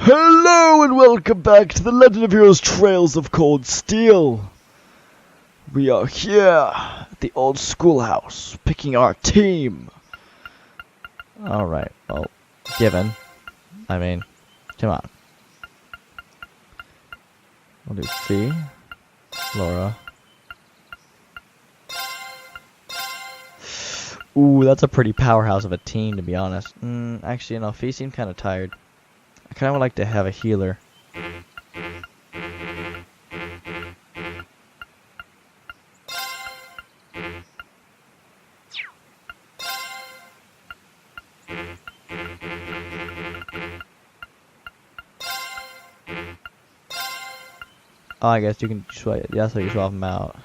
Hello and welcome back to the Legend of Heroes Trails of Cold Steel. We are here at the old schoolhouse, picking our team. Alright, well, come on. We'll do Fee, Laura. Ooh, that's a pretty powerhouse of a team, to be honest. Actually, no, Fee seemed kind of tired. I kind of would like to have a healer. Oh, I guess you can swap. Yeah, so you swap them out.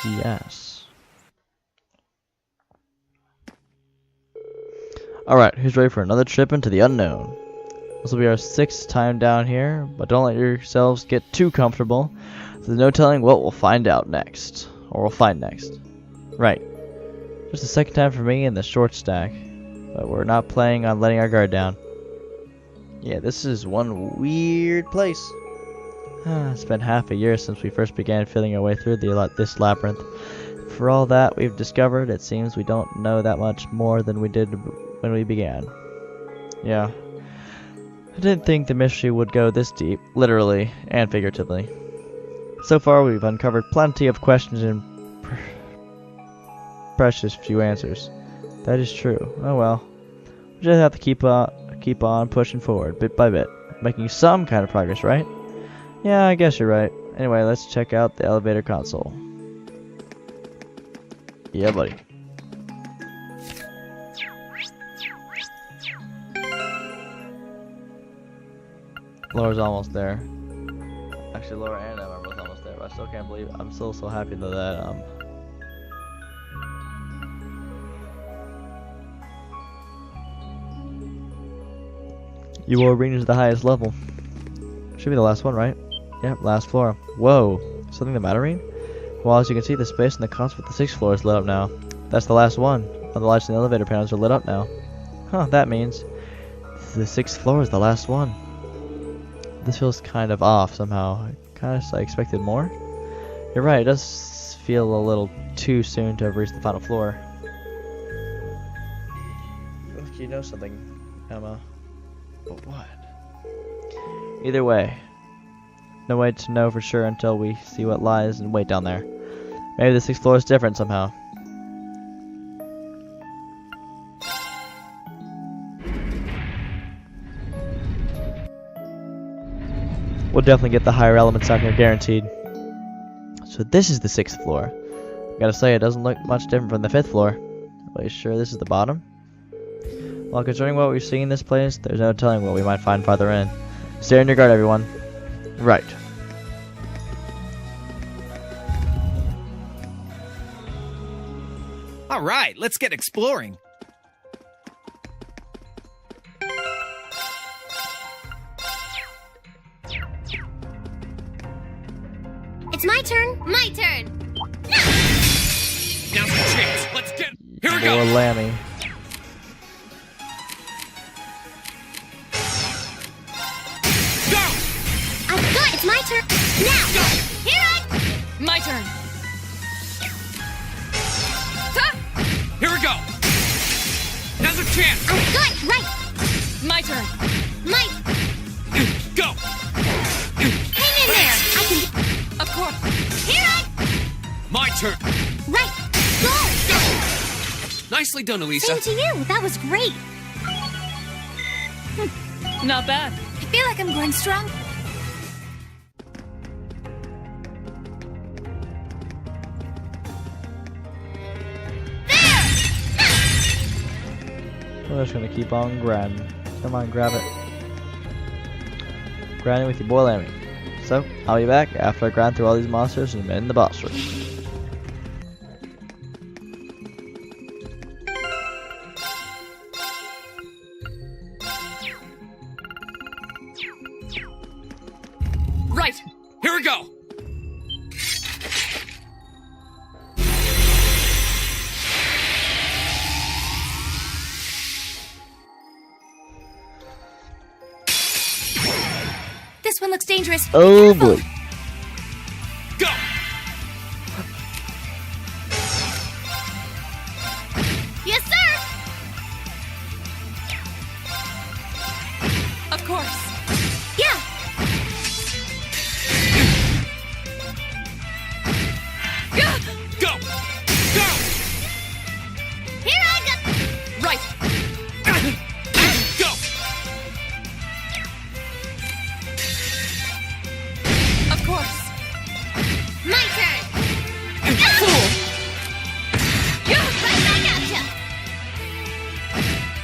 Yes. Alright, who's ready for another trip into the unknown? This will be our 6th time down here, but don't let yourselves get too comfortable. There's no telling what we'll find out next. Or we'll find next. Right. Just the 2nd time for me in the short stack. But we're not planning on letting our guard down. Yeah, this is one weird place. It's been half a year since we first began feeling our way through this labyrinth. For all that we've discovered, it seems we don't know that much more than we did when we began. Yeah. I didn't think the mystery would go this deep, literally and figuratively. So far, we've uncovered plenty of questions and precious few answers. That is true. Oh well. We just have to keep on pushing forward, bit by bit, making some kind of progress, right? Yeah, I guess you're right. Anyway, let's check out the elevator console. Yeah, buddy. Laura's almost there. Actually, Laura and I are both almost there, but I still can't believe it. I'm still so happy that you will reach to the highest level. Should be the last one, right? Yep, last floor. Whoa, something the matter, Rean? Well, as you can see, the space in the console with the 6th floor is lit up now. That's the last one. All the lights in the elevator panels are lit up now. Huh, that means the 6th floor is the last one. This feels kind of off somehow. I expected more. You're right, it does feel a little too soon to have reached the final floor. You know something, Emma. But what? Either way, no way to know for sure until we see what lies and wait down there. Maybe the 6th floor is different somehow. We'll definitely get the higher elements out here, guaranteed. So this is the 6th floor. I gotta say, it doesn't look much different from the 5th floor. Are you sure this is the bottom? Well, concerning what we've seen in this place, there's no telling what we might find farther in. Stay on your guard, everyone. Right. All right, let's get exploring. It's my turn. My turn. Now's the chance. Let's get. Here we go. Poor Lammy. It's my turn. Now. Go. Here I. My turn. Here we go. Now's a chance. I've got it right. My turn. My. Go. Hang in there. I can. Of course. Here I. My turn. Right. Go. Go. Nicely done, Elisa. Same to you. That was great. Not bad. I feel like I'm growing strong. We're just gonna keep on grabbing. Come on, grab it. Grab it with your boy Lammy. So, I'll be back after I grind through all these monsters and in the boss room. Right! Here we go! This one looks dangerous. Oh Careful. boy. Go! Yes, sir. Of course. Yeah. Go! Go! Here I go. Right! Go! Of course. My turn. Fool! Right back at ya.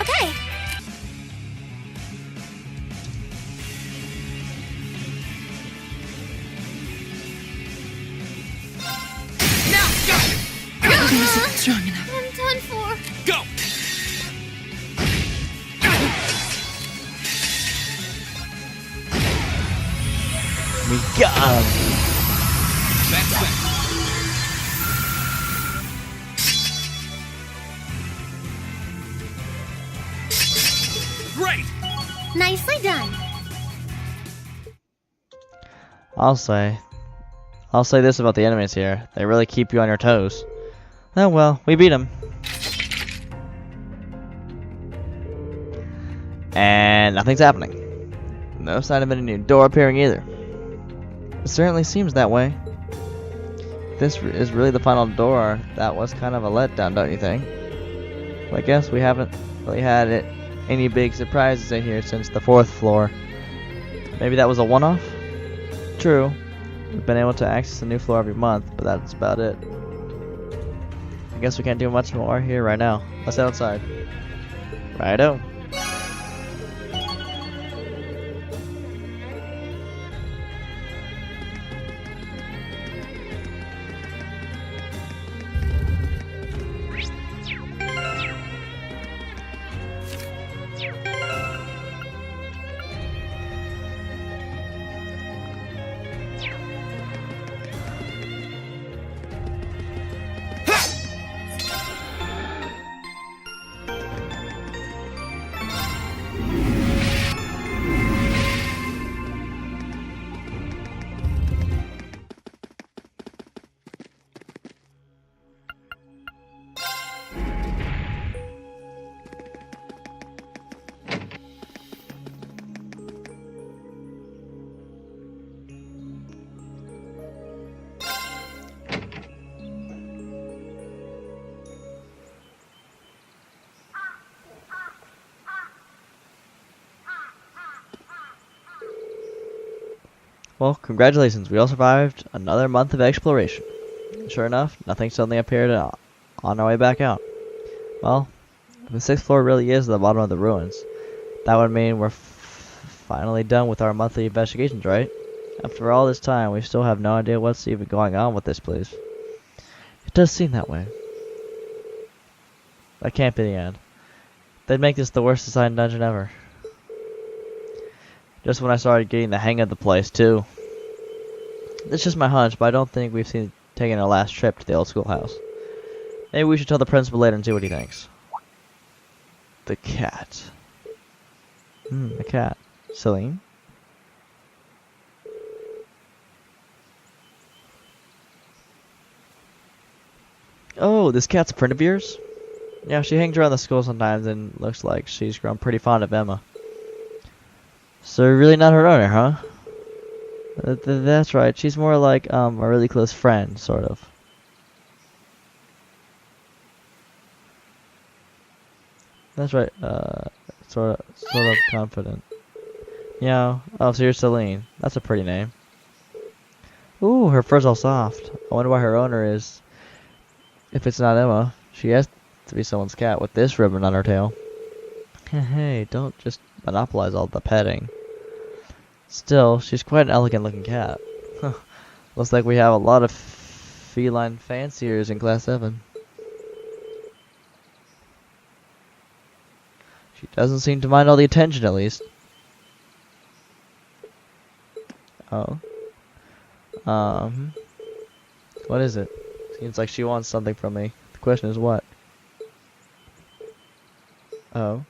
Okay. Now! Go! Strong enough. I'm done for. Go! We got him. That's that. Great! Nicely done. I'll say this about the enemies here. They really keep you on your toes. Oh well, we beat them. And nothing's happening. No sign of any new door appearing either. It certainly seems that way. This is really the final door. That was kind of a letdown, don't you think? Well, I guess we haven't really had any big surprises in here since the 4th floor. Maybe that was a one-off? True. We've been able to access a new floor every month, but that's about it. I guess we can't do much more here right now. Let's head outside. Righto. Well, congratulations, we all survived another month of exploration. Sure enough, nothing suddenly appeared on our way back out. Well, if the 6th floor really is the bottom of the ruins, that would mean we're finally done with our monthly investigations, right? After all this time, we still have no idea what's even going on with this place. It does seem that way. That can't be the end. They'd make this the worst assigned dungeon ever. Just when I started getting the hang of the place, too. It's just my hunch, but I don't think we've taken our last trip to the old schoolhouse. Maybe we should tell the principal later and see what he thinks. The cat. The cat. Celine? Oh, this cat's a friend of yours? Yeah, she hangs around the school sometimes and looks like she's grown pretty fond of Emma. So you're really not her owner, huh? That's right. She's more like a really close friend, sort of. That's right. Sort of confident. Yeah. Oh, so you're Celine. That's a pretty name. Ooh, her fur's all soft. I wonder why her owner is. If it's not Emma, she has to be someone's cat with this ribbon on her tail. Hey, don't just monopolize all the petting. Still, she's quite an elegant looking cat. Looks like we have a lot of feline fanciers in Class 7. She doesn't seem to mind all the attention, at least. Oh. What is it? Seems like she wants something from me. The question is what? Oh.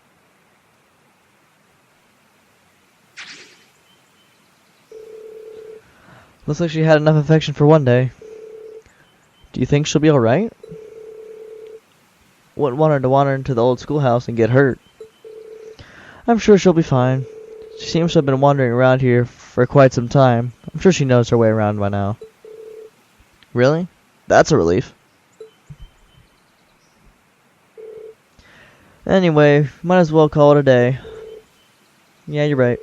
Looks like she had enough affection for one day. Do you think she'll be alright? Wouldn't want her to wander into the old schoolhouse and get hurt. I'm sure she'll be fine. She seems to have been wandering around here for quite some time. I'm sure she knows her way around by now. Really? That's a relief. Anyway, might as well call it a day. Yeah, you're right.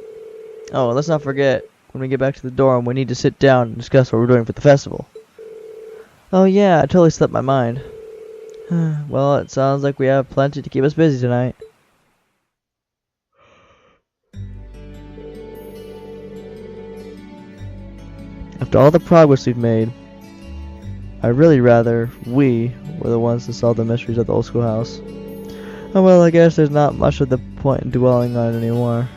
Oh, let's not forget, when we get back to the dorm, we need to sit down and discuss what we're doing for the festival. Oh yeah, I totally slipped my mind. Well, it sounds like we have plenty to keep us busy tonight. After all the progress we've made, I'd really rather we were the ones to solve the mysteries of the old schoolhouse. Oh well, I guess there's not much of the point in dwelling on it anymore.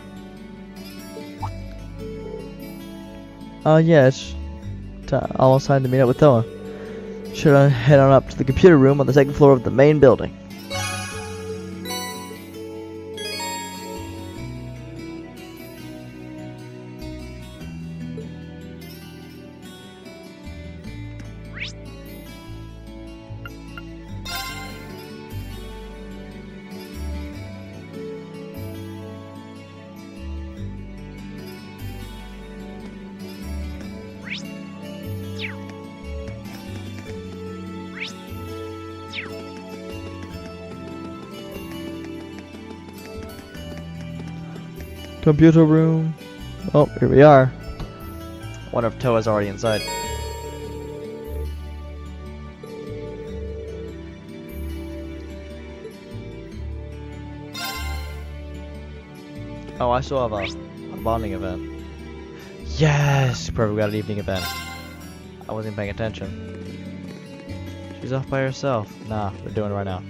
Oh yeah, it's almost time to meet up with Toa. Should I head on up to the computer room on the second floor of the main building? Computer room. Oh, here we are. I wonder if Toa's already inside. Oh, I still have a bonding event. Yes! Perfect, we got an evening event. I wasn't paying attention. She's off by herself. Nah, we're doing it right now.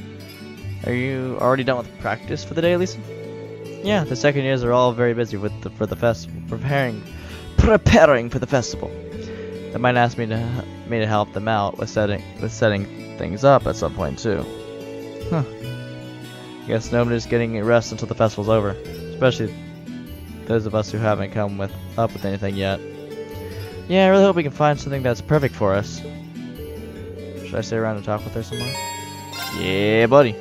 Are you already done with practice for the day, Lisa? Yeah, the second years are all very busy for the festival, preparing for the festival. They might ask me to help them out with setting things up at some point too. Huh. Guess nobody's getting a rest until the festival's over, especially those of us who haven't come up with anything yet. Yeah, I really hope we can find something that's perfect for us. Should I stay around and talk with her some more? Yeah, buddy.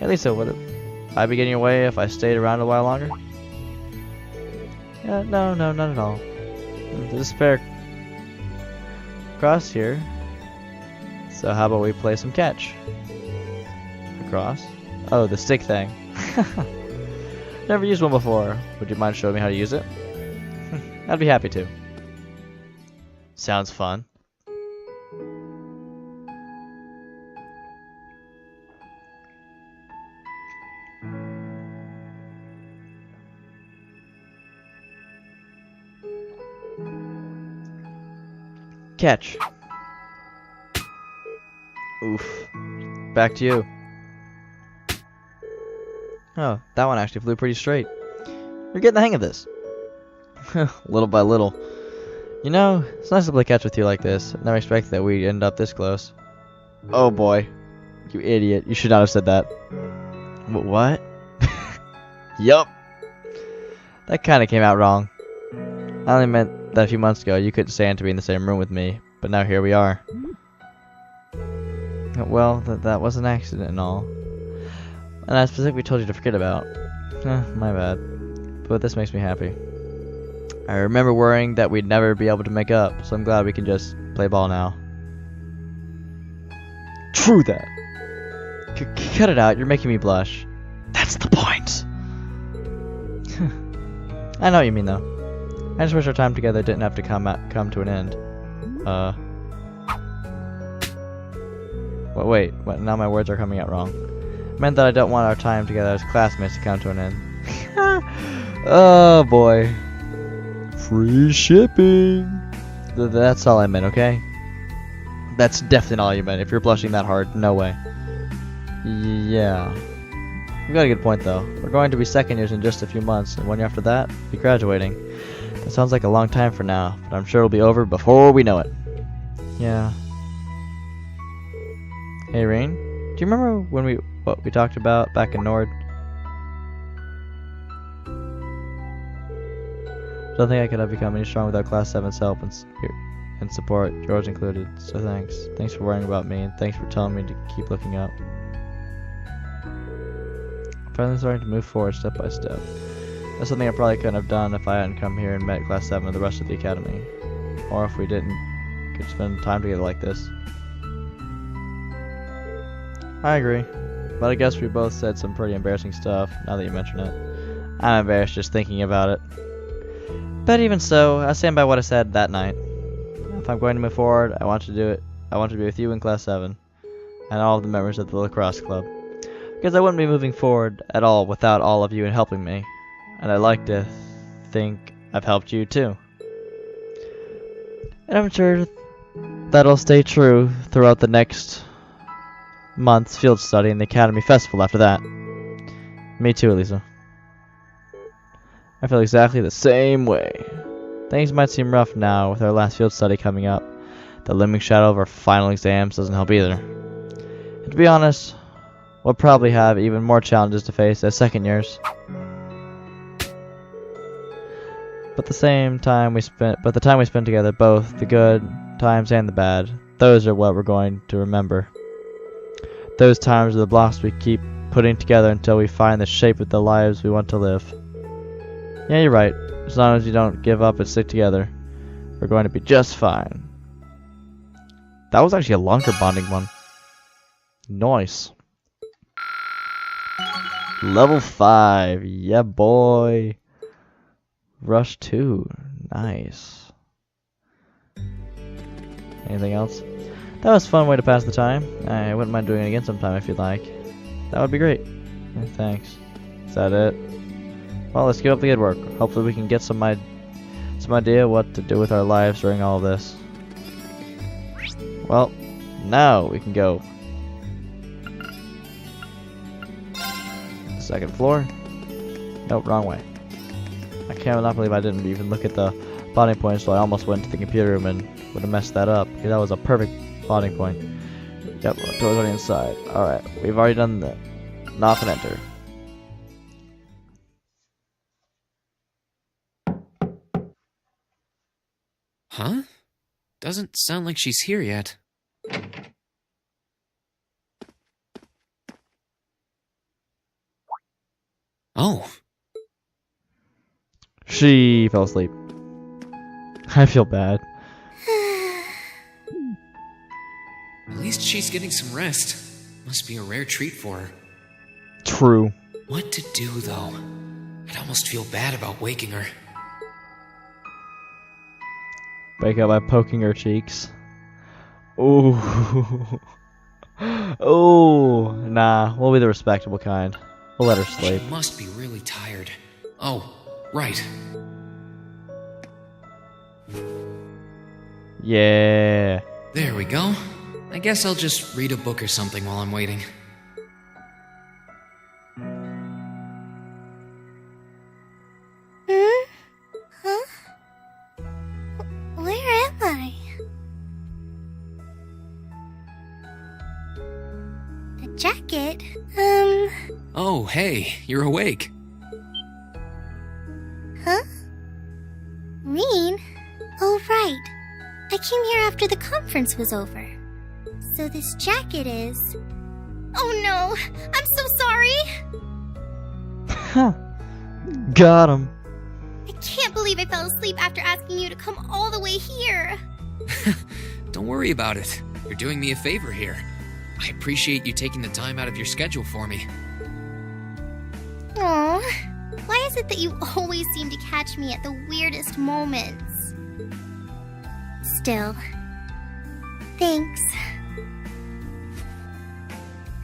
At least would I be getting away if I stayed around a while longer? No, not at all. There's a spare cross here. So how about we play some catch? Cross? Oh, the stick thing. Never used one before. Would you mind showing me how to use it? I'd be happy to. Sounds fun. Catch. Oof. Back to you. Oh, that one actually flew pretty straight. You're getting the hang of this. Little by little. You know, it's nice to play catch with you like this. I never expected that we'd end up this close. Oh boy. You idiot. You should not have said that. What? Yup. That kinda came out wrong. I only meant that a few months ago you couldn't stand to be in the same room with me, but now here we are. Well, that was an accident and all. And I specifically told you to forget about. My bad. But this makes me happy. I remember worrying that we'd never be able to make up, so I'm glad we can just play ball now. True that. Cut it out, you're making me blush. That's the point. I know what you mean though. I just wish our time together didn't have to come to an end. Wait, now my words are coming out wrong. It meant that I don't want our time together as classmates to come to an end. Oh boy. Free shipping. That's all I meant, okay? That's definitely not all you meant. If you're blushing that hard, no way. Yeah. You got a good point, though. We're going to be second years in just a few months, and 1 year after that, we'll be graduating. That sounds like a long time for now, but I'm sure it'll be over before we know it. Yeah. Hey, Rean, do you remember when what we talked about back in Nord? I don't think I could have become any stronger without Class 7's help and support, George included, so thanks. Thanks for worrying about me, and thanks for telling me to keep looking up. I'm finally starting to move forward step by step. That's something I probably couldn't have done if I hadn't come here and met Class 7 and the rest of the Academy. Or if we could spend time together like this. I agree, but I guess we both said some pretty embarrassing stuff, now that you mention it. I'm embarrassed just thinking about it. But even so, I stand by what I said that night. If I'm going to move forward, I want to do it. I want to be with you in Class 7, and all of the members of the lacrosse club. Because I wouldn't be moving forward at all without all of you helping me. And I like to think I've helped you too. And I'm sure that'll stay true throughout the next month's field study and the Academy Festival after that. Me too, Elisa. I feel exactly the same way. Things might seem rough now with our last field study coming up. The looming shadow of our final exams doesn't help either. And to be honest, we'll probably have even more challenges to face as second years. But the time we spent together, both the good times and the bad, those are what we're going to remember. Those times are the blocks we keep putting together until we find the shape of the lives we want to live. Yeah, you're right. As long as you don't give up and stick together, we're going to be just fine. That was actually a longer bonding one. Nice. Level 5. Yeah, boy. Rush 2. Nice. Anything else? That was a fun way to pass the time. I wouldn't mind doing it again sometime if you'd like. That would be great. Yeah, thanks. Is that it? Well, let's keep up the good work. Hopefully we can get some idea what to do with our lives during all of this. Well, now we can go. Second floor. Nope, wrong way. I cannot believe I didn't even look at the bonding point, so I almost went to the computer room and would have messed that up, because that was a perfect bonding point. Yep, door's already inside. Alright, we've already done that. Knock and enter. Huh? Doesn't sound like she's here yet. Oh. She fell asleep. I feel bad. At least she's getting some rest. Must be a rare treat for her. True. What to do, though? I'd almost feel bad about waking her. Wake up by poking her cheeks. Ooh. Ooh. Nah, we'll be the respectable kind. We'll let her sleep. She must be really tired. Oh, right. Yeah. There we go. I guess I'll just read a book or something while I'm waiting. Huh? Where am I? A jacket? Oh, hey, you're awake. Huh? Rean? Oh, right. I came here after the conference was over. So this jacket is... Oh no! I'm so sorry! Got him. I can't believe I fell asleep after asking you to come all the way here. Don't worry about it. You're doing me a favor here. I appreciate you taking the time out of your schedule for me. Aw, why is it that you always seem to catch me at the weirdest moments? Still, thanks.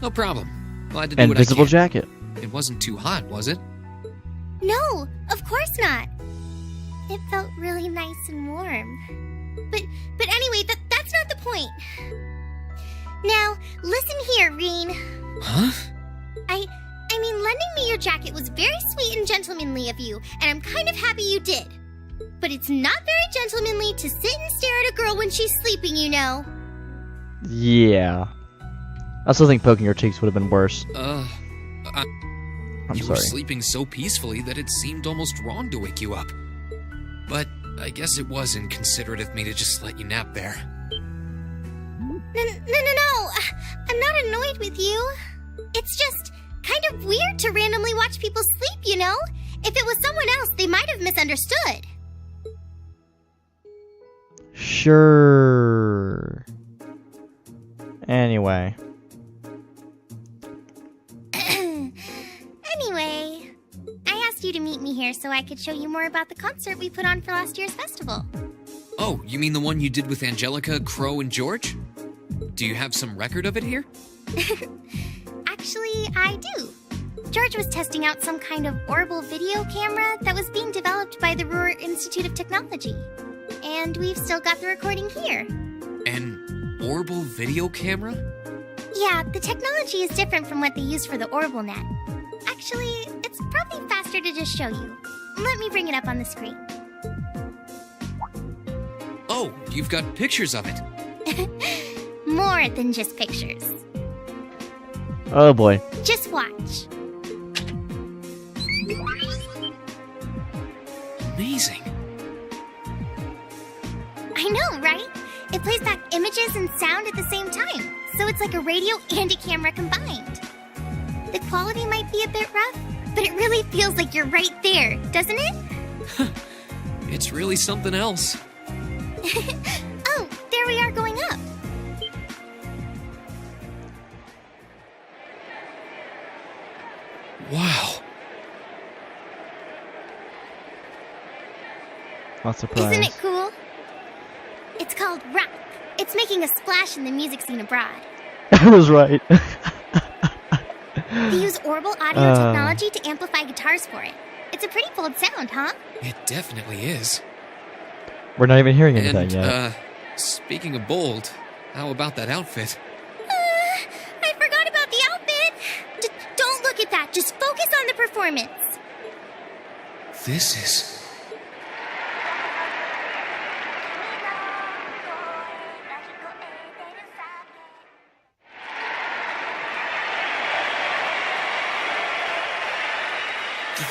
No problem. Glad to do what I can. Invisible jacket. It wasn't too hot, was it? No, of course not. It felt really nice and warm. But anyway, that's not the point. Now, listen here, Rean. Huh? I mean, lending me your jacket was very sweet and gentlemanly of you, and I'm kind of happy you did. But it's not very gentlemanly to sit and stare at a girl when she's sleeping, you know. Yeah. I still think poking your cheeks would have been worse. I'm sorry. were sleeping so peacefully that it seemed almost wrong to wake you up. But I guess it was inconsiderate of me to just let you nap there. No. I'm not annoyed with you. It's just kind of weird to randomly watch people sleep, you know? If it was someone else, they might have misunderstood. Sure. Anyway. Anyway, I asked you to meet me here so I could show you more about the concert we put on for last year's festival. Oh, you mean the one you did with Angelica, Crow, and George? Do you have some record of it here? Actually, I do. George was testing out some kind of orbital video camera that was being developed by the Ruhr Institute of Technology. And we've still got the recording here. An orbital video camera? Yeah, the technology is different from what they use for the orbital net. Actually, it's probably faster to just show you. Let me bring it up on the screen. Oh, you've got pictures of it. More than just pictures. Oh boy. Just watch. Amazing. I know, right? It plays back images and sound at the same time, so it's like a radio and a camera combined. The quality might be a bit rough, but it really feels like you're right there, doesn't it? It's really something else. Oh, there we are going up. Wow. Not surprised. Isn't it cool? It's called rock. It's making a splash in the music scene abroad. I was right. They use orbital audio technology to amplify guitars for it. It's a pretty bold sound, huh? It definitely is. We're not even hearing anything And, yet. speaking of bold, how about that outfit? I forgot about the outfit. Don't look at that. Just focus on the performance. This is...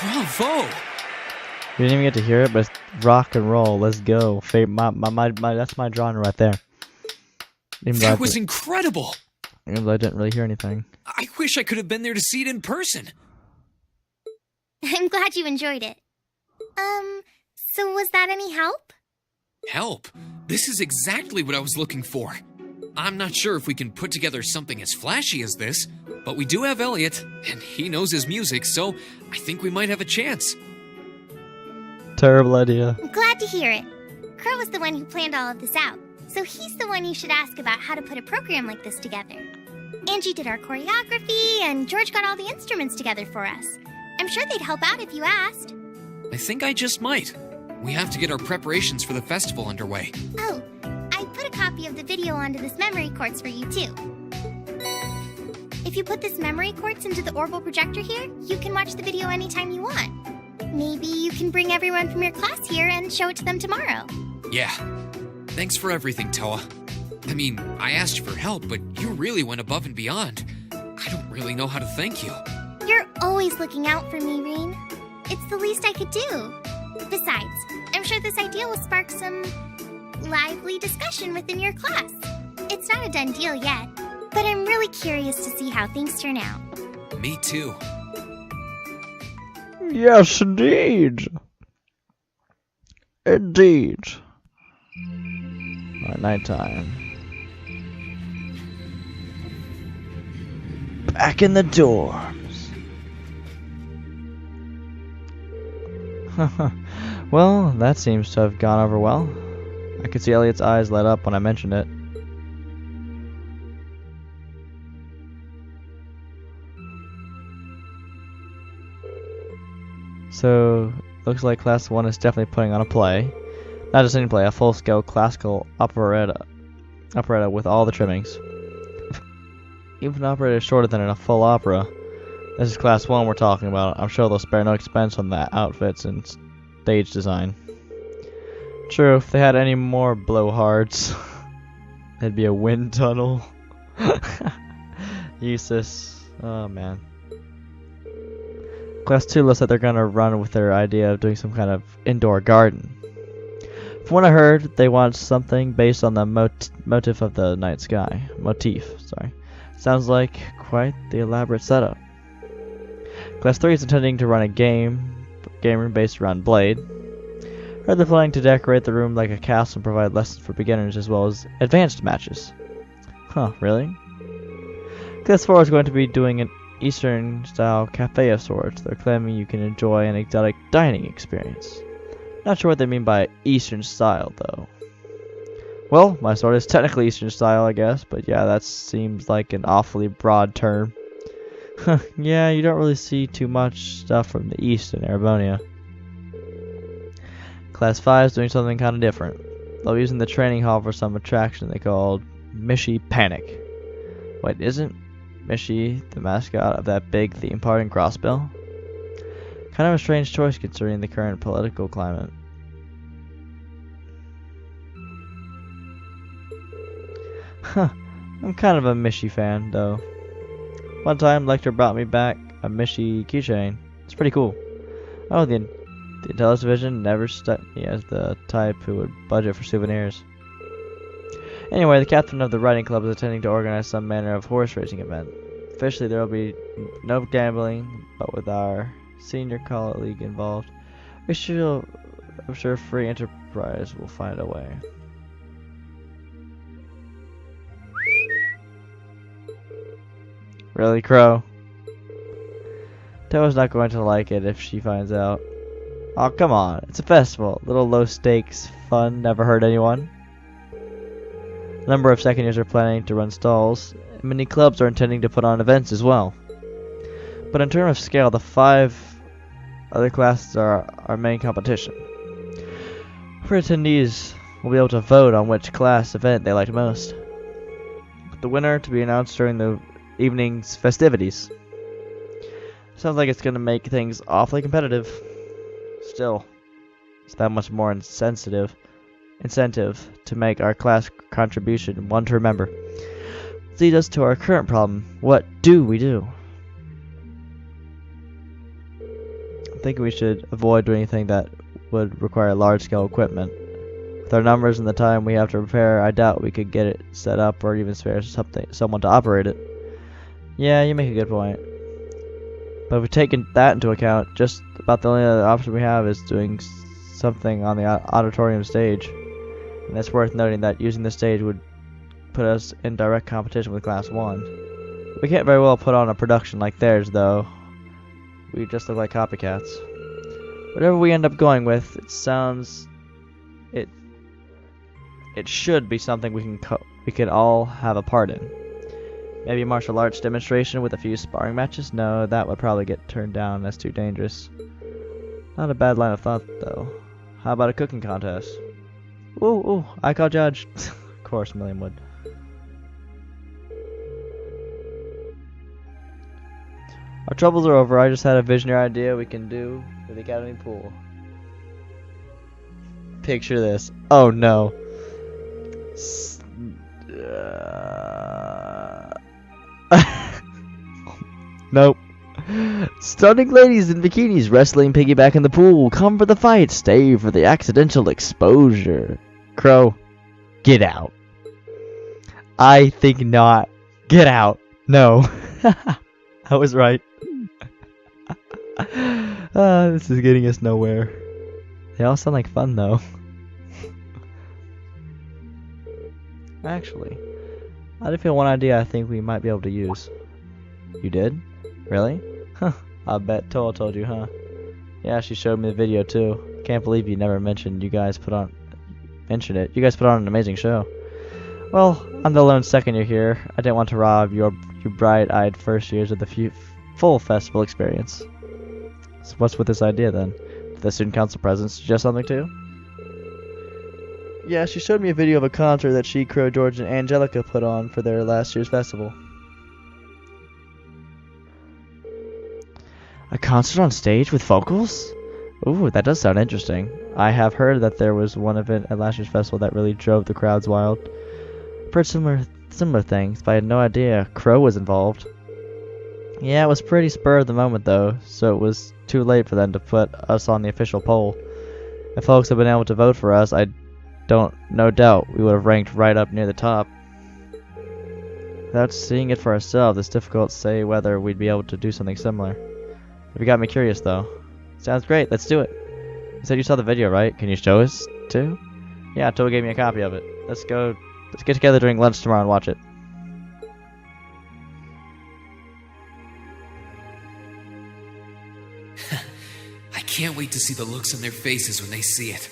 Bravo! We didn't even get to hear it, but it's rock and roll. Let's go. That's my genre right there. That was incredible! Even though I didn't really hear anything. I wish I could have been there to see it in person. I'm glad you enjoyed it. So was that any help? Help? This is exactly what I was looking for. I'm not sure if we can put together something as flashy as this, but we do have Elliot, and he knows his music, so I think we might have a chance. Terrible idea. I'm glad to hear it. Crow was the one who planned all of this out, so he's the one you should ask about how to put a program like this together. Angie did our choreography, and George got all the instruments together for us. I'm sure they'd help out if you asked. I think I just might. We have to get our preparations for the festival underway. Oh, I put a copy of the video onto this memory quartz for you, too. If you put this memory quartz into the orbital projector here, you can watch the video anytime you want. Maybe you can bring everyone from your class here and show it to them tomorrow. Yeah. Thanks for everything, Toa. I mean, I asked you for help, but you really went above and beyond. I don't really know how to thank you. You're always looking out for me, Rean. It's the least I could do. Besides, I'm sure this idea will spark some lively discussion within your class. It's not a done deal yet, but I'm really curious to see how things turn out. Me too. Yes, indeed. Indeed. Alright, nighttime. Back in the dorms. Well, that seems to have gone over well. I could see Elliot's eyes light up when I mentioned it. So, Looks like Class 1 is definitely putting on a play. Not just any play, a full-scale classical operetta with all the trimmings. Even an operetta is shorter than a full opera. This is Class 1 we're talking about. I'm sure they'll spare no expense on the outfits and stage design. True, if they had any more blowhards, there'd be a wind tunnel. Useless. Oh man. Class 2 looks like they're gonna run with their idea of doing some kind of indoor garden. From what I heard, they want something based on the motif of the night sky. Sounds like quite the elaborate setup. Class 3 is intending to run a game room based around Blade. Heard they're planning to decorate the room like a castle and provide lessons for beginners as well as advanced matches. Huh, really? Class 4 is going to be doing an Eastern style cafe of sorts. They're claiming you can enjoy an exotic dining experience. Not sure what they mean by Eastern style though. Well, my sort is technically Eastern style, I guess, but yeah, that seems like an awfully broad term. Yeah, you don't really see too much stuff from the East in Erebonia. Class 5 is doing something kind of different. They'll be using the training hall for some attraction they called Mishy Panic. Wait, isn't Mishy the mascot of that big theme park in Crossbill? Kind of a strange choice considering the current political climate. Huh, I'm kind of a Mishy fan, though. One time, Lecter brought me back a Mishy keychain. It's pretty cool. Oh, the Intellivision never struck me as the type who would budget for souvenirs. Anyway, the captain of the riding club is intending to organize some manner of horse racing event. Officially, there will be no gambling, but with our senior colleague involved, I'm sure free enterprise will find a way. Really, Crow? Toa's not going to like it if she finds out. Oh, come on. It's a festival. Little low stakes fun never hurt anyone. A number of second years are planning to run stalls, and many clubs are intending to put on events as well. But in terms of scale, the 5 other classes are our main competition. For attendees, we'll be able to vote on which class event they liked most. The winner to be announced during the evening's festivities. Sounds like it's going to make things awfully competitive. Still, it's that much more incentive to make our class contribution one to remember. This leads us to our current problem. What do we do? I'm thinking we should avoid doing anything that would require large-scale equipment. With our numbers and the time we have to prepare, I doubt we could get it set up or even spare someone to operate it. Yeah, you make a good point. But if we've taken that into account, just about the only other option we have is doing something on the auditorium stage. And it's worth noting that using the stage would put us in direct competition with Class 1. We can't very well put on a production like theirs, though. We just look like copycats. Whatever we end up going with, it should be something we can all have a part in. Maybe a martial arts demonstration with a few sparring matches? No, that would probably get turned down. That's too dangerous. Not a bad line of thought, though. How about a cooking contest? Ooh, I call judge. Of course, Milliam would. Our troubles are over. I just had a visionary idea we can do for the academy pool. Picture this. Oh no. Nope. Stunning ladies in bikinis wrestling piggyback in the pool. Come for the fight. Stay for the accidental exposure. Crow, get out. I think not. Get out. No. I was right. This is getting us nowhere. They all sound like fun though. Actually, I did feel one idea I think we might be able to use. You did? Really? Huh. I bet Toa told you, huh? Yeah, she showed me the video too. Can't believe you never mentioned you guys put on an amazing show. Well, I'm the lone second year here. I didn't want to rob your bright-eyed first years of the full festival experience. So what's with this idea then? The student council president suggest something too? Yeah, she showed me a video of a concert that she, Crow, George, and Angelica put on for their last year's festival. A concert on stage with vocals? Ooh, that does sound interesting. I have heard that there was one event at last year's festival that really drove the crowds wild. I've heard similar things, but I had no idea Crow was involved. Yeah, it was pretty spur of the moment though, so it was too late for them to put us on the official poll. If folks had been able to vote for us, no doubt we would have ranked right up near the top. Without seeing it for ourselves, it's difficult to say whether we'd be able to do something similar. You got me curious though. Sounds great, let's do it. You said you saw the video, right? Can you show us too? Yeah, Toa gave me a copy of it. Let's get together during lunch tomorrow and watch it. I can't wait to see the looks on their faces when they see it.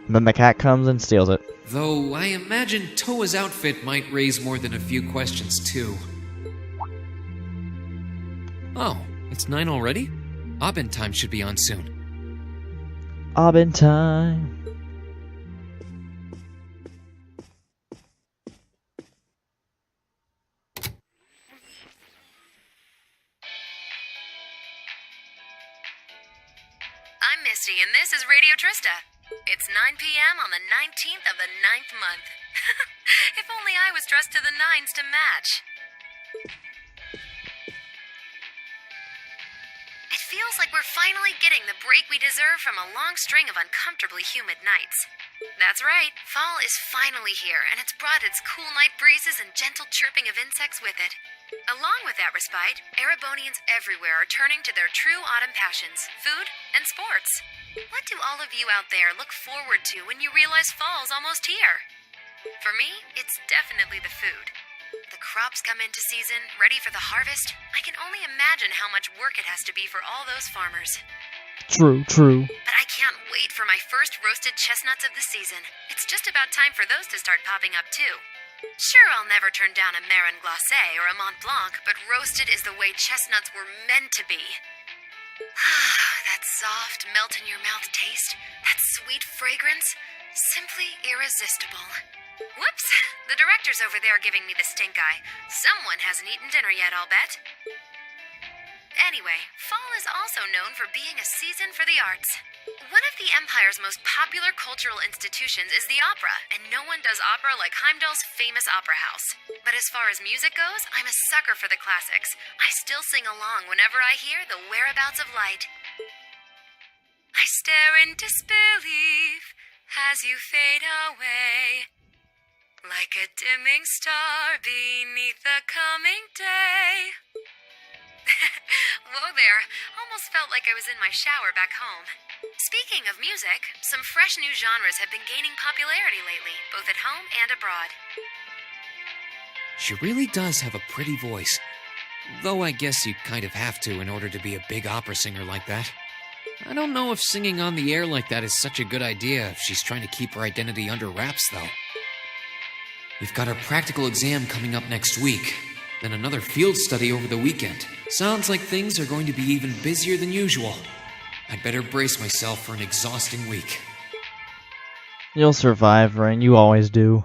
And then the cat comes and steals it. Though I imagine Toa's outfit might raise more than a few questions too. Oh, it's 9 already? Abend time should be on soon. Abend time. I'm Misty, and this is Radio Trista. It's 9 p.m. on the 19th of the 9th month. If only I was dressed to the nines to match. It feels like we're finally getting the break we deserve from a long string of uncomfortably humid nights. That's right, fall is finally here, and it's brought its cool night breezes and gentle chirping of insects with it. Along with that respite, Erebonians everywhere are turning to their true autumn passions, food and sports. What do all of you out there look forward to when you realize fall's almost here? For me, it's definitely the food. The crops come into season, ready for the harvest. I can only imagine how much work it has to be for all those farmers. True. But I can't wait for my first roasted chestnuts of the season. It's just about time for those to start popping up too. Sure, I'll never turn down a Marron Glacé or a Mont Blanc, but roasted is the way chestnuts were meant to be. That soft, melt-in-your-mouth taste, that sweet fragrance, simply irresistible. Whoops! The director's over there giving me the stink eye. Someone hasn't eaten dinner yet, I'll bet. Anyway, fall is also known for being a season for the arts. One of the Empire's most popular cultural institutions is the opera, and no one does opera like Heimdall's famous opera house. But as far as music goes, I'm a sucker for the classics. I still sing along whenever I hear The Whereabouts of Light. I stare in disbelief as you fade away, like a dimming star beneath the coming day. Whoa there, almost felt like I was in my shower back home. Speaking of music, some fresh new genres have been gaining popularity lately, both at home and abroad. She really does have a pretty voice. Though I guess you kind of have to in order to be a big opera singer like that. I don't know if singing on the air like that is such a good idea if she's trying to keep her identity under wraps, though. We've got our practical exam coming up next week, then another field study over the weekend. Sounds like things are going to be even busier than usual. I'd better brace myself for an exhausting week. You'll survive, Rean. You always do.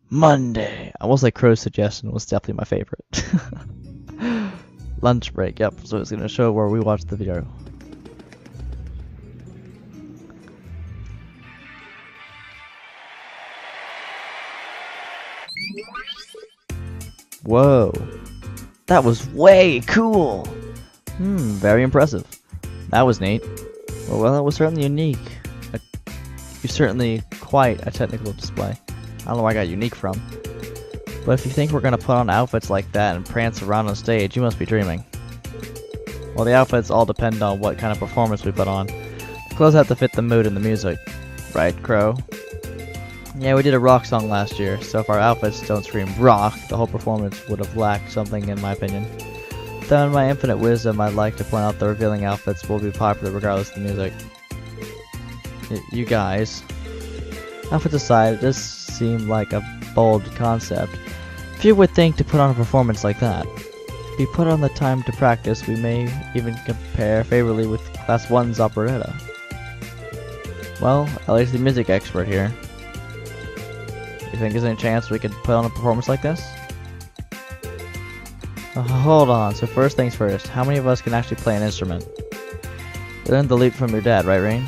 Monday. I will say Crow's suggestion was definitely my favorite. Lunch break, yep. So it's going to show where we watched the video. Whoa. That was way cool. Very impressive. That was neat. Well, it was certainly unique. You're certainly quite a technical display. I don't know where I got unique from. But if you think we're going to put on outfits like that and prance around on stage, you must be dreaming. Well, the outfits all depend on what kind of performance we put on. The clothes have to fit the mood and the music. Right, Crow? Yeah, we did a rock song last year, so if our outfits don't scream rock, the whole performance would have lacked something in my opinion. Though in my infinite wisdom, I'd like to point out the revealing outfits will be popular regardless of the music. You guys. Outfits aside, it does seem like a bold concept. Few would think to put on a performance like that. we put on the time to practice, we may even compare favorably with Class I's operetta. Well, Elliott's the music expert here. You think there's any chance we could put on a performance like this? Hold on, so first things first, how many of us can actually play an instrument? You learned the leap from your dad, right, Rean?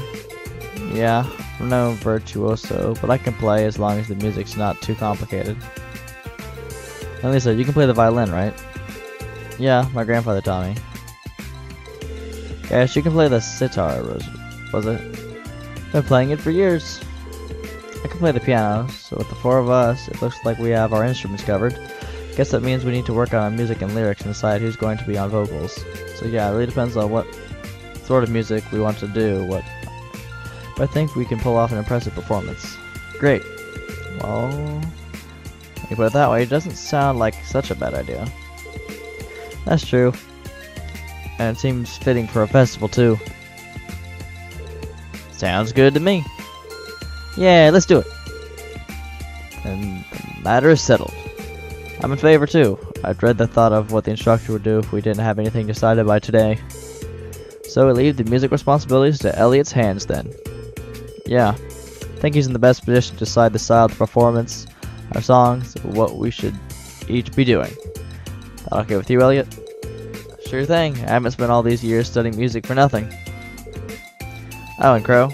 Yeah, I'm no virtuoso, but I can play as long as the music's not too complicated. And Lisa, you can play the violin, right? Yeah, my grandfather taught me. Yeah, she can play the sitar, was it? Been playing it for years. I can play the piano, so with the four of us, it looks like we have our instruments covered. Guess that means we need to work on our music and lyrics and decide who's going to be on vocals. So yeah, it really depends on what sort of music we want to do, but I think we can pull off an impressive performance. Great. Well, when you put it that way, it doesn't sound like such a bad idea. That's true. And it seems fitting for a festival too. Sounds good to me. Yeah, let's do it. And the matter is settled. I'm in favor too. I dread the thought of what the instructor would do if we didn't have anything decided by today. So we leave the music responsibilities to Elliot's hands then. Yeah, I think he's in the best position to decide the style of the performance, our songs, what we should each be doing. That okay with you, Elliot? Sure thing. I haven't spent all these years studying music for nothing. Oh, and Crow,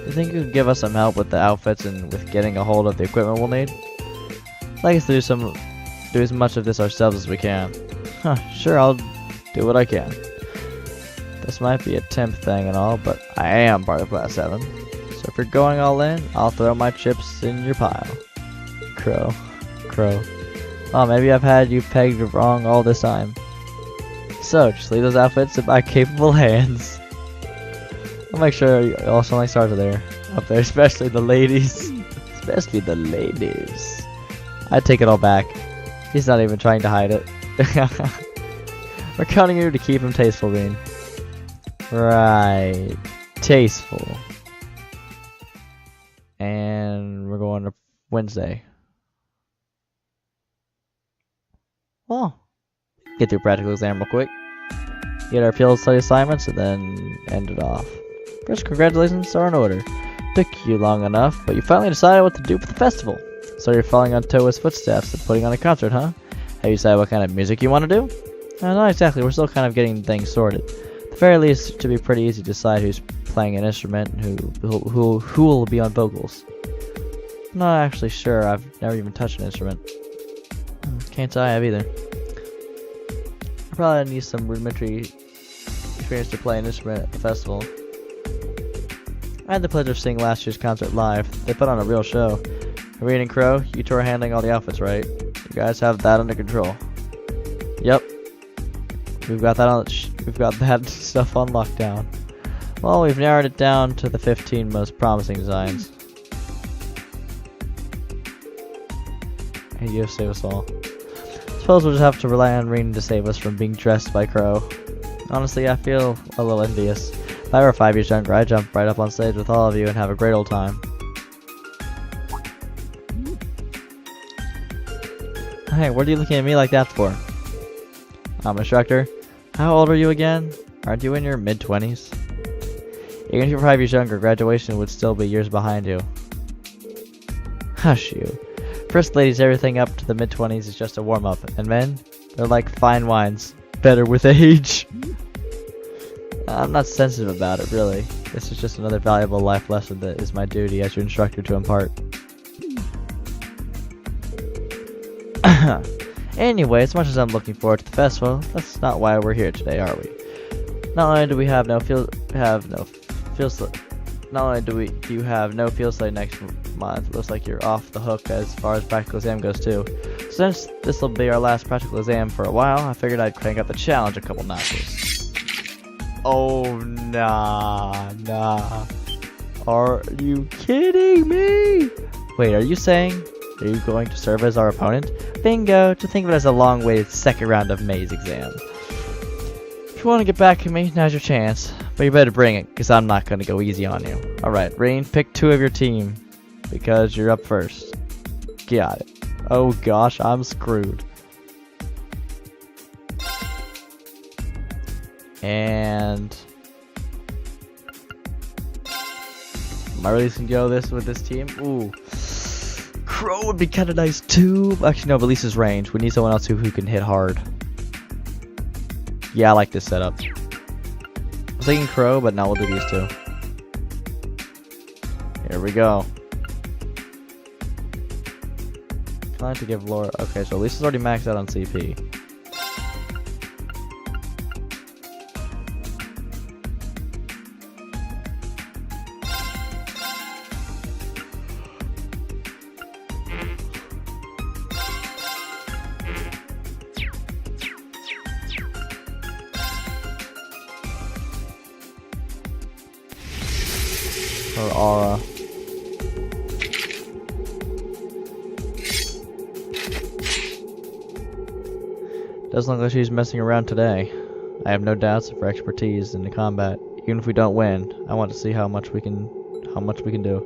you think you could give us some help with the outfits and with getting a hold of the equipment we'll need? I'd like us to do as much of this ourselves as we can. Huh, sure, I'll do what I can. This might be a temp thing and all, but I am part of Class 7. So if you're going all in, I'll throw my chips in your pile. Crow. Oh, maybe I've had you pegged wrong all this time. So, just leave those outfits in my capable hands. I'll make sure all smelling stars are there. Up there, especially the ladies. Especially the ladies. I take it all back. He's not even trying to hide it. We're counting you to keep him tasteful, Rean. Right. Tasteful. And we're going to Wednesday. Well, get through practical exam real quick. Get our field study assignments and then end it off. First, congratulations are in order. Took you long enough, but you finally decided what to do for the festival. So you're following on Toa's footsteps and putting on a concert, huh? Have you decided what kind of music you want to do? Not exactly, we're still kind of getting things sorted. At the very least, it should be pretty easy to decide who's playing an instrument and who will be on vocals. I'm not actually sure, I've never even touched an instrument. Can't say I have either. I probably need some rudimentary experience to play an instrument at the festival. I had the pleasure of seeing last year's concert live. They put on a real show. Rean and Crow, you two are handling all the outfits, right? You guys have that under control. Yep. We've got that stuff on lockdown. Well, we've narrowed it down to the 15 most promising designs. Hey, you save us all. Suppose we'll just have to rely on Rean to save us from being dressed by Crow. Honestly, I feel a little envious. If I were 5 years younger, I'd jump right up on stage with all of you and have a great old time. Hey, what are you looking at me like that for? I'm instructor. How old are you again? Aren't you in your mid-20s? Even if you're 5 years younger, graduation would still be years behind you. Hush you. First ladies, everything up to the mid-20s is just a warm-up, and men, they're like fine wines, better with age. I'm not sensitive about it, really. This is just another valuable life lesson that is my duty as your instructor to impart. Anyway, as much as I'm looking forward to the festival, that's not why we're here today, are we? Not only do we have no field study next month, it looks like you're off the hook as far as practical exam goes too. Since this will be our last practical exam for a while, I figured I'd crank up the challenge a couple notches. Oh, nah. Are you kidding me? Wait, are you saying are you going to serve as our opponent? Bingo! To think of it as a long-awaited second round of May's exam. If you want to get back at me, now's your chance. But you better bring it, because I'm not going to go easy on you. Alright, Rean, pick two of your team, because you're up first. Got it. Oh gosh, I'm screwed. And am I really gonna go this with this team? Ooh, Crow would be kind of nice too. Actually, no, but Lisa's range. We need someone else who can hit hard. Yeah, I like this setup. I was thinking Crow, but now we'll do these two. Here we go. Trying to give Laura. Okay, so Lisa's already maxed out on CP. Or Aura. Doesn't look like she's messing around today. I have no doubts of her expertise in the combat. Even if we don't win, I want to see how much we can do.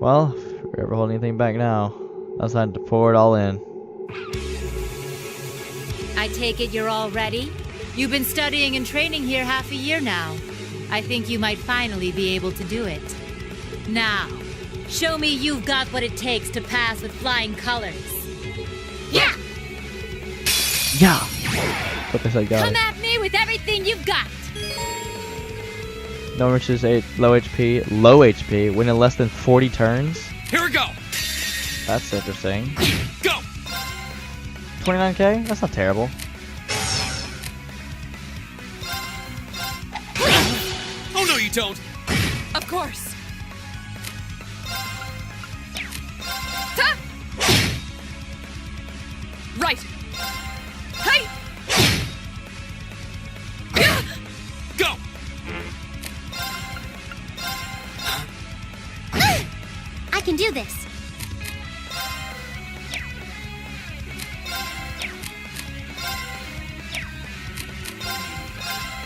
Well, if we're ever holding anything back now, it's time to pour it all in. I take it you're all ready? You've been studying and training here half a year now. I think you might finally be able to do it. Now, show me you've got what it takes to pass with flying colors. Yeah! Yeah! What they said, guys. Come at me with everything you've got! No one reaches low HP, win in less than 40 turns? Here we go! That's interesting. Go! 29k? That's not terrible. Oh no, you don't! Of course. Right. Hey! Go! I can do this.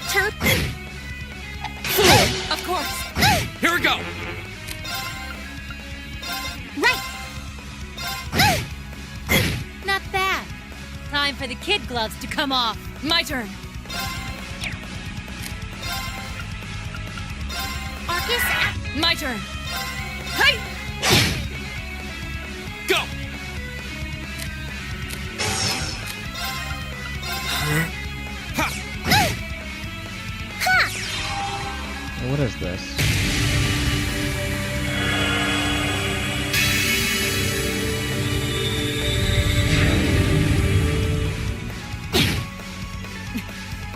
Turn. Of course. Here we go! Right. Not bad. Time for the kid gloves to come off. My turn. Arcus. My turn. Hey! Go! Ha! What is this?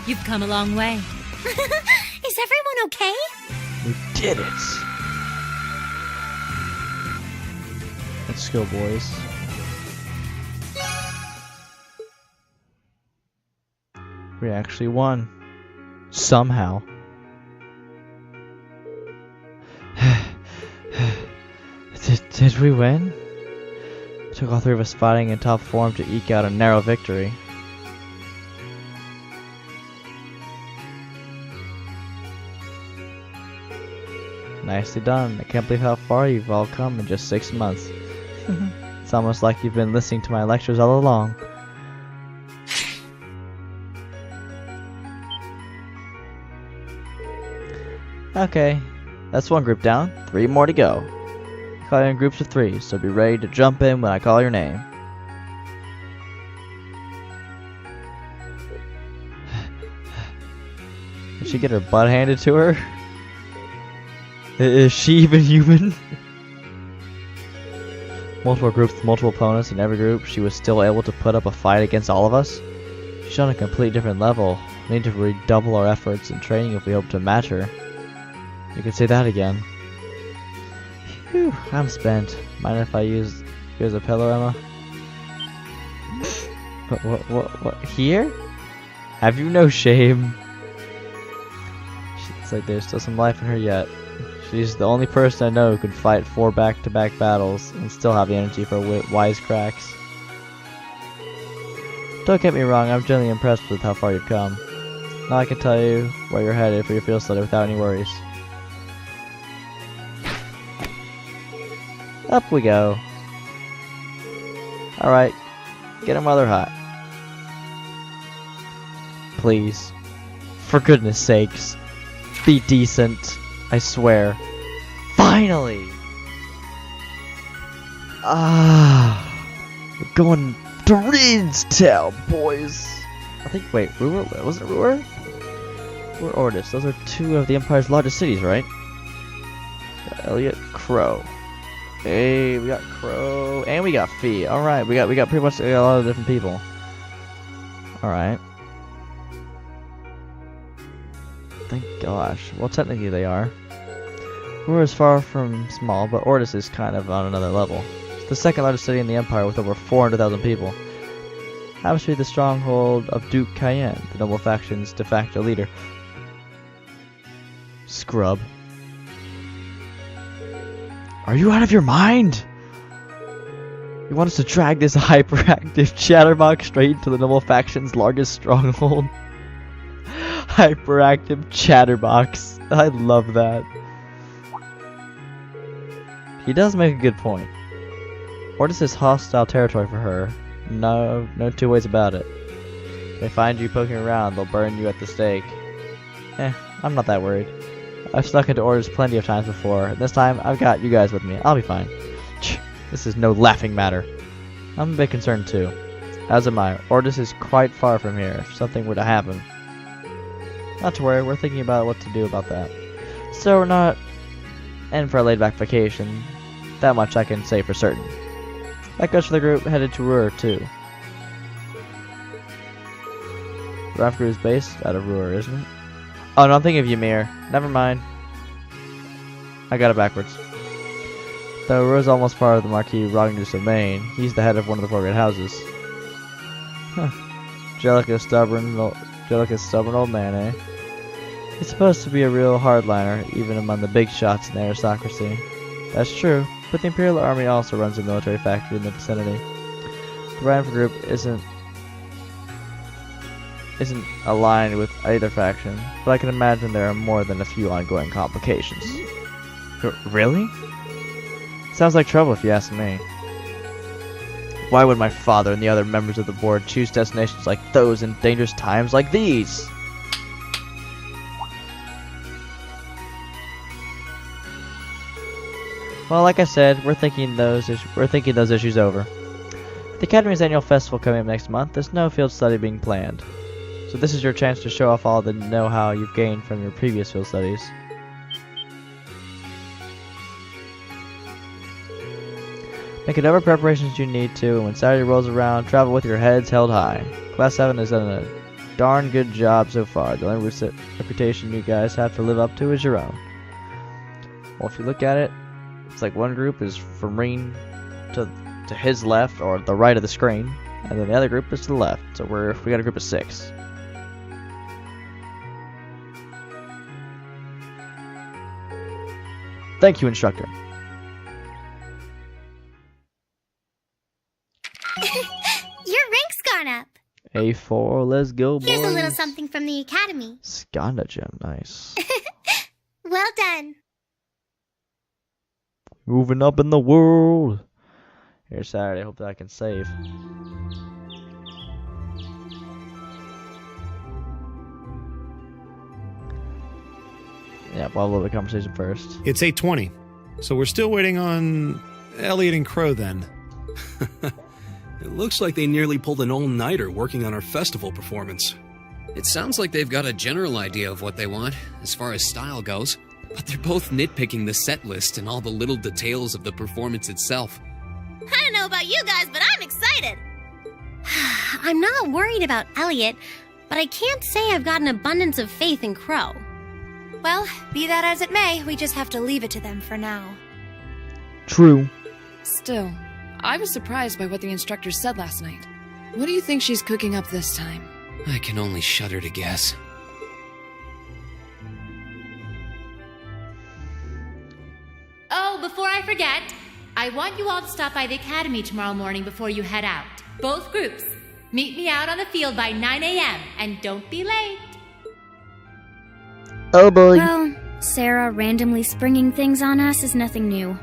You've come a long way. Is everyone okay? We did it! Let's go, boys. We actually won. Somehow. Did we win? It took all three of us fighting in top form to eke out a narrow victory. Nicely done. I can't believe how far you've all come in just 6 months. It's almost like you've been listening to my lectures all along. Okay, that's one group down. 3 more to go. I call you in groups of 3, so be ready to jump in when I call your name. Did she get her butt handed to her? Is she even human? Multiple groups with multiple opponents in every group, she was still able to put up a fight against all of us? She's on a completely different level. We need to redouble our efforts in training if we hope to match her. You can say that again. Whew, I'm spent. Mind if I use you as a pillow, Emma? What? Here? Have you no shame? It's like there's still some life in her yet. She's the only person I know who can fight 4 back-to-back battles and still have the energy for wisecracks. Don't get me wrong, I'm genuinely impressed with how far you've come. Now I can tell you where you're headed for your field study without any worries. Up we go. Alright, get him while they're hot. Please. For goodness sakes. Be decent. I swear. Finally! We're going to Rean's Town, boys! I think, wait, Ruhr? Was it Ruhr? Or Ordis? Those are two of the Empire's largest cities, right? Got Elliot, Crow. Hey, we got Crow, and we got Fee. Alright, we got pretty much a lot of different people. Alright. Thank gosh. Well, technically they are. Ruhr is far from small, but Ordis is kind of on another level. It's the second largest city in the Empire with over 400,000 people. Happens to be the stronghold of Duke Cayenne, the noble faction's de facto leader. Scrub. Are you out of your mind? You want us to drag this hyperactive chatterbox straight into the noble faction's largest stronghold? Hyperactive chatterbox. I love that. He does make a good point. Ordis is hostile territory for her. No two ways about it. If they find you poking around, they'll burn you at the stake. I'm not that worried. I've snuck into Ordis plenty of times before, and this time I've got you guys with me. I'll be fine. This is no laughing matter. I'm a bit concerned too. As am I. Ordis is quite far from here if something were to happen. Not to worry, we're thinking about what to do about that. So we're not in for a laid-back vacation. That much I can say for certain. That goes for the group headed to Ruhr too. Rafgru is based out of Ruhr, isn't it? Oh no, I'm thinking of Ymir. Never mind. I got it backwards. Though Ruhr is almost part of the Marquis Ragnar's domain, he's the head of one of the 4 great houses. Huh. Jellicoe's stubborn old man, eh? He's supposed to be a real hardliner, even among the big shots in the aristocracy. That's true, but the Imperial Army also runs a military factory in the vicinity. The Rheinford group isn't aligned with either faction, but I can imagine there are more than a few ongoing complications. Really? Sounds like trouble if you ask me. Why would my father and the other members of the board choose destinations like those in dangerous times like these? Well, like I said, we're thinking those issues over. With the Academy's annual festival coming up next month, there's no field study being planned. So this is your chance to show off all the know-how you've gained from your previous field studies. Make whatever preparations you need to, and when Saturday rolls around, travel with your heads held high. Class 7 has done a darn good job so far. The only reputation you guys have to live up to is your own. Well, if you look at it, it's like one group is from Rean to his left, or the right of the screen, and then the other group is to the left. So we got a group of 6. Thank you, instructor. Your rank's gone up. A4, let's go, boys. Here's a little something from the Academy. Skanda gem, nice. Well done. Moving up in the world. Here's Saturday, hope that I can save. Yeah, we'll have a little bit of conversation first. It's 8:20, so we're still waiting on Elliot and Crow then. It looks like they nearly pulled an all-nighter working on our festival performance. It sounds like they've got a general idea of what they want, as far as style goes, but they're both nitpicking the set list and all the little details of the performance itself. I don't know about you guys, but I'm excited. I'm not worried about Elliot, but I can't say I've got an abundance of faith in Crow. Well, be that as it may, we just have to leave it to them for now. True. Still, I was surprised by what the instructor said last night. What do you think she's cooking up this time? I can only shudder to guess. Oh, before I forget, I want you all to stop by the Academy tomorrow morning before you head out. Both groups. Meet me out on the field by 9 a.m. and don't be late. Oh boy. Well, Sarah randomly springing things on us is nothing new.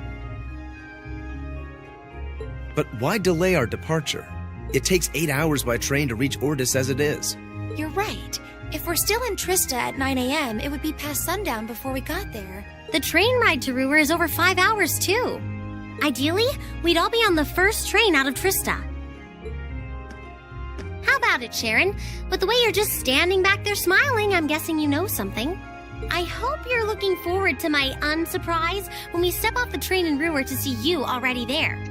But why delay our departure? It takes 8 hours by train to reach Ordis as it is. You're right. If we're still in Trista at 9 a.m., it would be past sundown before we got there. The train ride to Ruhr is over 5 hours, too. Ideally, we'd all be on the first train out of Trista. How about it, Sharon? With the way you're just standing back there smiling, I'm guessing you know something. I hope you're looking forward to my unsurprise when we step off the train in Ruhr to see you already there.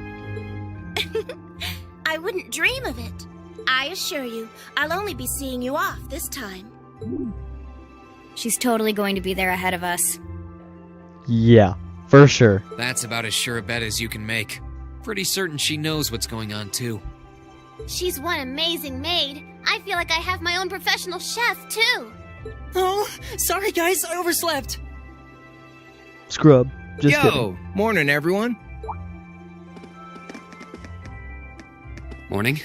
I wouldn't dream of it. I assure you, I'll only be seeing you off this time. She's totally going to be there ahead of us. Yeah, for sure. That's about as sure a bet as you can make. Pretty certain she knows what's going on, too. She's one amazing maid. I feel like I have my own professional chef, too. Oh, sorry guys, I overslept. Scrub. Just Yo, kidding. morning everyone. Morning.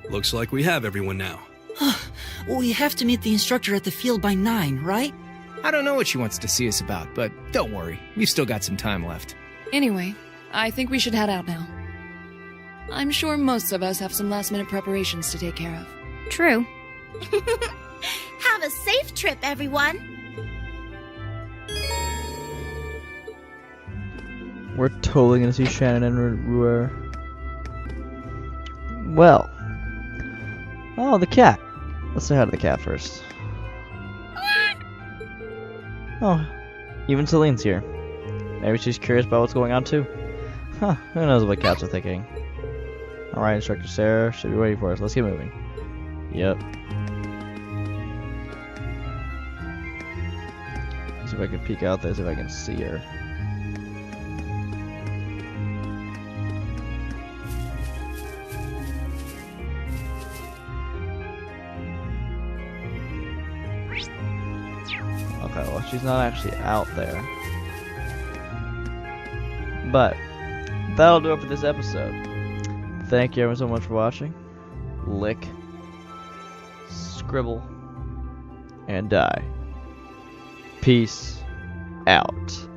Looks like we have everyone now. We have to meet the instructor at the field by 9, right? I don't know what she wants to see us about, but don't worry. We've still got some time left. Anyway, I think we should head out now. I'm sure most of us have some last-minute preparations to take care of. True. Have a safe trip, everyone. We're totally gonna see Shannon and Ruhr. Well. Oh, the cat. Let's say hi to the cat first. Oh, even Celine's here. Maybe she's curious about what's going on too. Huh, who knows what cats are thinking. Alright, Instructor Sarah should be waiting for us. Let's get moving. Yep. See if I can peek out there, see if I can see her. Okay, well, she's not actually out there. But that'll do it for this episode. Thank you everyone so much for watching. Lick, scribble, and die. Peace out.